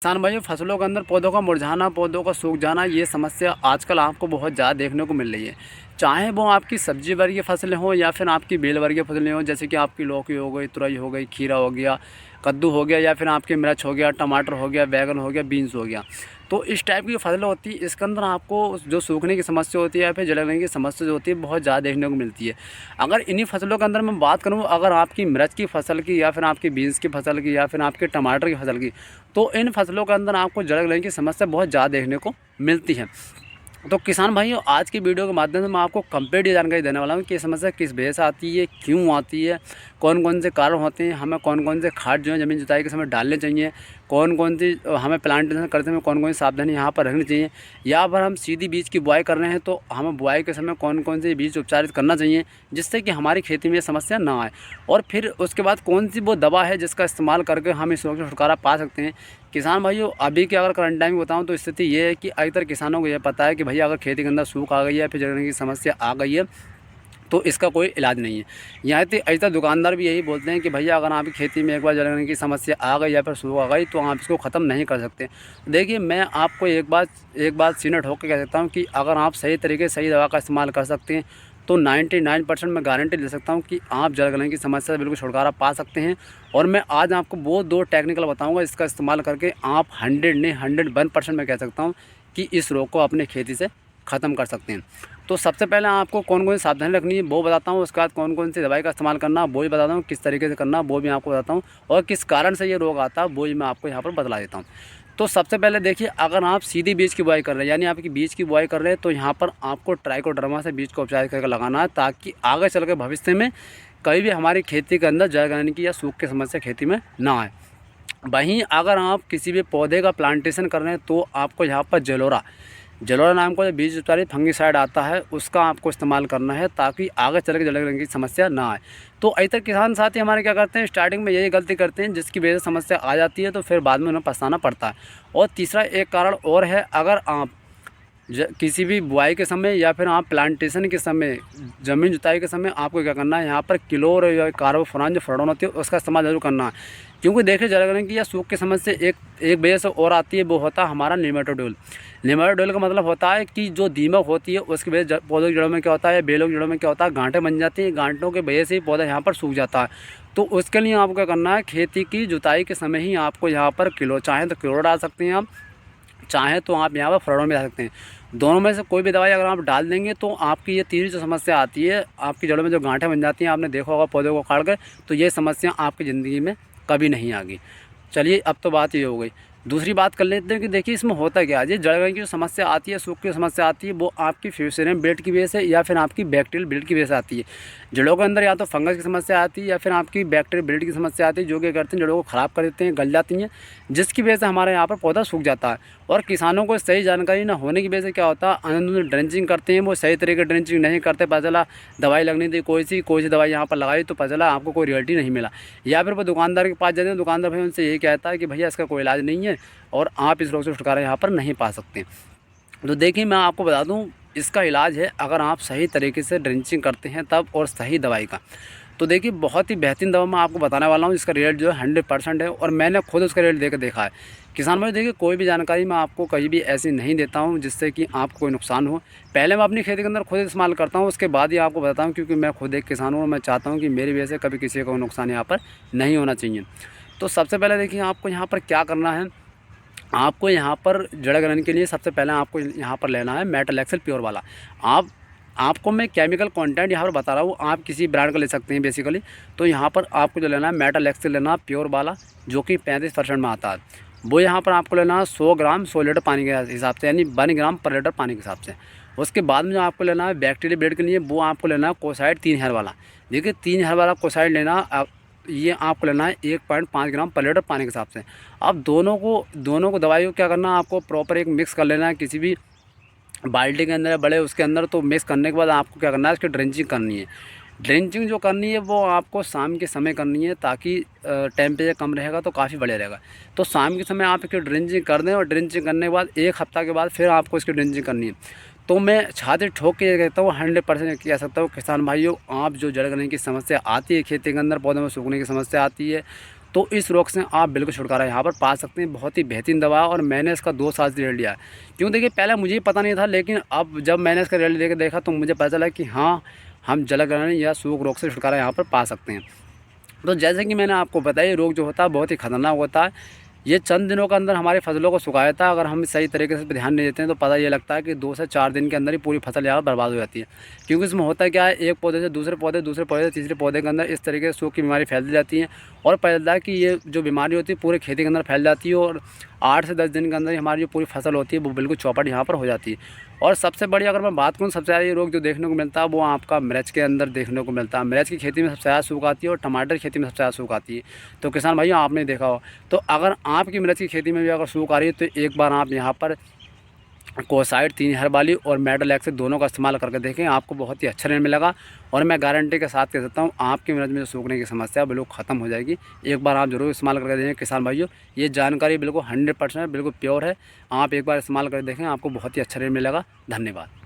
किसान भाइयों, फसलों के अंदर पौधों का मुरझाना, पौधों का सूख जाना, ये समस्या आजकल आपको बहुत ज़्यादा देखने को मिल रही है। चाहे वो आपकी सब्जी वर्गीय फसलें हों या फिर आपकी बेल वर्गीय फसलें हों, जैसे कि आपकी लौकी हो गई, तुरई हो गई, खीरा हो गया, कद्दू हो गया, या फिर आपकी मिर्च हो गया, टमाटर हो गया, बैंगन हो गया, बीन्स हो गया। तो इस टाइप की जो फसलें होती है, इसके अंदर आपको जो सूखने की समस्या होती है या फिर जलने की समस्या जो होती है, बहुत ज़्यादा देखने को मिलती है। अगर इन्हीं फसलों के अंदर मैं बात करूँ, अगर आपकी मिर्च की फसल की या फिर आपकी बीन्स की फसल की या फिर आपके टमाटर की फसल की, तो इन फसलों के अंदर आपको जड़ लगने की समस्या बहुत ज़्यादा देखने को मिलती है। तो किसान भाइयों, आज की वीडियो के माध्यम से मैं आपको कंप्लीट जानकारी देने वाला हूँ कि ये समस्या किस वजह से आती है, क्यों आती है, कौन कौन से कारण होते हैं, हमें कौन कौन से खाद जो है ज़मीन जुताई के समय डालने चाहिए, कौन कौन सी हमें प्लांटेशन करते समय कौन कौन सी सावधानी यहाँ पर रखनी चाहिए, या फिर हम सीधी बीज की बुआई कर रहे हैं तो हमें बुआई के समय कौन कौन से बीज उपचारित करना चाहिए जिससे कि हमारी खेती में ये समस्या ना आए, और फिर उसके बाद कौन सी वो दवा है जिसका इस्तेमाल करके हम इस रोग से छुटकारा पा सकते हैं। किसान भाइयों, अभी के अगर करंट टाइम बताऊं तो स्थिति ये है कि अधिकतर किसानों को ये पता है कि भैया अगर खेती के अंदर सूख आ गई है, फिर जलने की समस्या आ गई है, तो इसका कोई इलाज नहीं है। यहाँ तो अधिकतर दुकानदार भी यही बोलते हैं कि भैया अगर आपकी खेती में एक बार जलने की समस्या आ गई या फिर सूख आ गई तो आप इसको ख़त्म नहीं कर सकते। देखिए, मैं आपको एक बात सीनियर होकर कह सकता हूँ कि अगर आप सही तरीके से सही दवा का इस्तेमाल कर सकते हैं तो 99% मैं गारंटी दे सकता हूँ कि आप जल गलने की समस्या से बिल्कुल छुटकारा पा सकते हैं। और मैं आज आपको वो 2 टेक्निकल बताऊँगा, इसका इस्तेमाल करके आप 100 नहीं 101% मैं कह सकता हूँ कि इस रोग को अपने खेती से ख़त्म कर सकते हैं। तो सबसे पहले आपको कौन कौन सी सावधानी रखनी है वो बताता हूँ, उसके बाद कौन कौन सी दवाई का इस्तेमाल करना वो भी बताता हूँ, किस तरीके से करना वो भी आपको बताता हूँ, और किस कारण से ये रोग आता है वो भी मैं आपको यहाँ पर बतला देता हूँ। तो सबसे पहले देखिए, अगर आप सीधी बीज की बुआई कर रहे हैं, यानी आपकी बीज की बुआई कर रहे हैं, तो यहाँ पर आपको ट्राइकोडर्मा से बीज को उपचारित करके लगाना है, ताकि आगे चल के भविष्य में कभी भी हमारी खेती के अंदर जड़ गलने की या सूख की समस्या खेती में ना आए। वहीं अगर आप किसी भी पौधे का प्लांटेशन कर रहे हैं तो आपको यहाँ पर जलोरा नाम का जो बीज उपचारित फंगिसाइड आता है उसका आपको इस्तेमाल करना है, ताकि आगे चल के जड़ गलने की समस्या ना आए। तो अधिकतर किसान साथी हमारे क्या करते हैं, स्टार्टिंग में यही गलती करते हैं जिसकी वजह से समस्या आ जाती है, तो फिर बाद में उन्हें पछताना पड़ता है। और तीसरा एक कारण और है, अगर आप किसी भी बुआई के समय या फिर आप प्लांटेशन के समय, ज़मीन जुताई के समय आपको क्या करना है, यहाँ पर क्लोर या कार्बोफुरान जो फ्लोरोन होती है उसका इस्तेमाल जरूर करना है। क्योंकि देखिए, जड़ गलने की या सूख की समस्या एक वजह से और आती है, वो होता है हमारा निमेटोडोल। निमेटोडोल का मतलब होता है कि जो दीमक होती है उसकी वजह पौधों की जड़ों में क्या होता है, बेलों की जड़ों में क्या होता है, गांठें बन जाती हैं, गांठों की वजह से ही पौधा यहाँ पर सूख जाता है। तो उसके लिए आपको क्या करना है, खेती की जुताई के समय ही आपको यहाँ पर चाहें तो क्लोर डाल सकते हैं आप, चाहें तो आप यहाँ पर फ्लोरोन भी डाल सकते हैं। दोनों में से कोई भी दवाई अगर आप डाल देंगे तो आपकी ये तीसरी जो समस्या आती है, आपकी जड़ों में जो गांठें बन जाती हैं, आपने देखा होगा पौधों को उखाड़ कर, तो ये समस्या आपकी ज़िंदगी में कभी नहीं आएगी। चलिए, अब तो बात ये हो गई। दूसरी बात कर लेते हैं कि देखिए इसमें होता क्या है। ये जड़ गलने की जो समस्या आती है, सूख की समस्या आती है, वो आपकी फ्यूसेरियम बेल्ट की वजह से या फिर आपकी बैक्टीरियल बेल्ट की वजह से आती है। जड़ों के अंदर या तो फंगस की समस्या आती है या फिर आपकी बैक्टीरियल बेल्ट की समस्या आती है, जो क्या करते हैं जड़ों को ख़राब कर देते हैं, गल जाती हैं, जिसकी वजह से हमारे यहाँ पर पौधा सूख जाता है। और किसानों को सही जानकारी न होने की वजह से क्या होता है, अंधाधुंध ड्रेंचिंग करते हैं, वो सही तरीके ड्रेंचिंग नहीं करते, पता चला दवाई लगनी थी, कोई सी दवाई यहाँ पर लगाई तो पता चला आपको कोई रिजल्ट ही नहीं मिला। या फिर वो दुकानदार के पास जाते हैं, दुकानदार भाई उनसे यही कहता है कि भैया इसका कोई इलाज नहीं है और आप इस रोग से छुटकारा यहाँ पर नहीं पा सकते। तो देखिए, मैं आपको बता दूं, इसका इलाज है अगर आप सही तरीके से ड्रेंचिंग करते हैं तब, और सही दवाई का। तो देखिए, बहुत ही बेहतरीन दवा मैं आपको बताने वाला हूँ, जिसका रिजल्ट जो है 100% है, और मैंने खुद उसका रिजल्ट देकर देखा है। किसान भाई देखिए, कोई भी जानकारी मैं आपको कहीं भी ऐसी नहीं देता हूँ जिससे कि आपको कोई नुकसान हो। पहले मैं अपनी खेती के अंदर खुद इस्तेमाल करता हूँ, उसके बाद ही आपको बताता हूँ, क्योंकि मैं खुद एक किसान हूँ और मैं चाहता हूँ कि मेरी वजह से कभी किसी को नुकसान यहाँ पर नहीं होना चाहिए। तो सबसे पहले देखिए, आपको यहाँ पर क्या करना है, आपको यहाँ पर जड़ गलने के लिए सबसे पहले आपको यहाँ पर लेना है मेटल एक्सेल प्योर वाला। आपको मैं केमिकल कंटेंट यहाँ पर बता रहा हूँ, आप किसी ब्रांड का ले सकते हैं बेसिकली। तो यहाँ पर आपको जो लेना है मेटल एक्सेल लेना है प्योर वाला, जो कि 35% में आता है। वो यहाँ पर आपको लेना है 100 ग्राम 100 लीटर पानी के हिसाब से, यानी 1 ग्राम पर लीटर पानी के हिसाब से। उसके बाद में जो आपको लेना है बैक्टीरिया बेड के लिए, वो आपको लेना है कोसाइड 3000 वाला। देखिए, 3000 वाला कोसाइड लेना, ये आपको लेना है 1.5 ग्राम पर लीटर पानी के हिसाब से। अब दोनों को दवाई को क्या करना है, आपको प्रॉपर एक मिक्स कर लेना है किसी भी बाल्टी के अंदर, बड़े उसके अंदर। तो मिक्स करने के बाद आपको क्या करना है, इसकी ड्रेंचिंग करनी है। ड्रेंचिंग जो करनी है वो आपको शाम के समय करनी है, ताकि टेम्परेचर कम रहेगा तो काफ़ी बढ़िया रहेगा। तो शाम के समय आप इसकी ड्रेंचिंग कर दें, और ड्रेंचिंग करने के बाद 1 हफ्ता के बाद फिर आपको इसकी ड्रेंचिंग करनी है। तो मैं छाती ठोक के ये कहता हूँ, 100% कह सकता हूँ किसान भाइयों, आप जो जड़ गलने की समस्या आती है खेती के अंदर, पौधों में सूखने की समस्या आती है, तो इस रोग से आप बिल्कुल छुटकारा यहाँ पर पा सकते हैं। बहुत ही बेहतरीन दवा है और मैंने इसका 2 साल से रिजल्ट लिया है। क्यों देखिए, पहले मुझे पता नहीं था, लेकिन अब जब मैंने इसका रिजल्ट लेकर देखा तो मुझे पता चला कि हाँ, हम जलाग्रहण या सूख रोग से छुटकारा यहाँ पर पा सकते हैं। तो जैसे कि मैंने आपको बताया, ये रोग जो होता है बहुत ही खतरनाक होता है। ये चंद दिनों के अंदर हमारी फसलों को सुखा देता है। अगर हम सही तरीके से ध्यान नहीं देते हैं तो पता ये लगता है कि 2 से 4 दिन के अंदर ही पूरी फसल यहाँ बर्बाद हो जाती है। क्योंकि इसमें होता क्या है, एक पौधे से दूसरे पौधे, दूसरे पौधे से तीसरे पौधे के अंदर इस तरीके से सूख की बीमारी फैलती जाती है। और पता है कि ये जो बीमारी होती है पूरे खेती के अंदर फैल जाती है और 8 से 10 दिन के अंदर ही हमारी जो पूरी फसल होती है वो बिल्कुल चौपट यहाँ पर हो जाती है। और सबसे बड़ी अगर मैं बात करूँ, सबसे ज़्यादा ये रोग जो देखने को मिलता है वो आपका मिर्च के अंदर देखने को मिलता है। मिर्च की खेती में सबसे ज़्यादा सूख आती है और टमाटर की खेती में सबसे ज़्यादा सूख आती है। तो किसान भाइयों, आपने देखा हो, तो अगर आपकी मिर्च की खेती में भी अगर सूख आ रही है तो एक बार आप यहाँ पर कोसाइड 3 हर्बाली और मेडोलेक्स दोनों का इस्तेमाल करके देखें, आपको बहुत ही अच्छा रिजल्ट मिलेगा। और मैं गारंटी के साथ कह सकता हूँ आपकी मिर्च में जो सूखने की समस्या बिल्कुल ख़त्म हो जाएगी। एक बार आप ज़रूर इस्तेमाल करके देखें किसान भाइयों, ये जानकारी बिल्कुल 100% बिल्कुल प्योर है। आप एक बार इस्तेमाल करके देखें, आपको बहुत ही अच्छा रिजल्ट मिलेगा। धन्यवाद।